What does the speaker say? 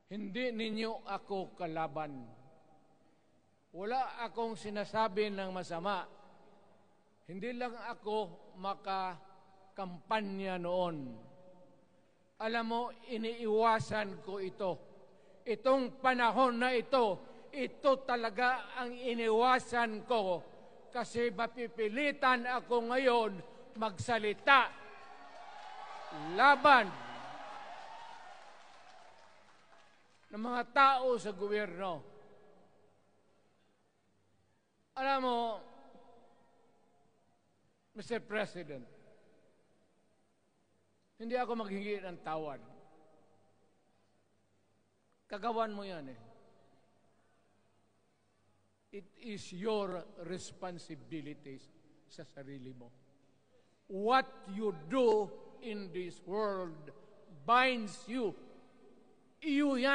Hindi ninyo ako kalaban. Wala akong sinasabi ng masama. Hindi lang ako makakampanya noon. Alam mo, iniiwasan ko ito. Itong panahon na ito talaga ang iniwasan ko kasi mapipilitan ako ngayon magsalita laban ng mga tao sa gobyerno. Alam mo, Mr. President, hindi ako maghingi ng tawad. Kagawan mo yan eh. It is your responsibility sa sarili mo. What you do in this world binds you. Iyo yan.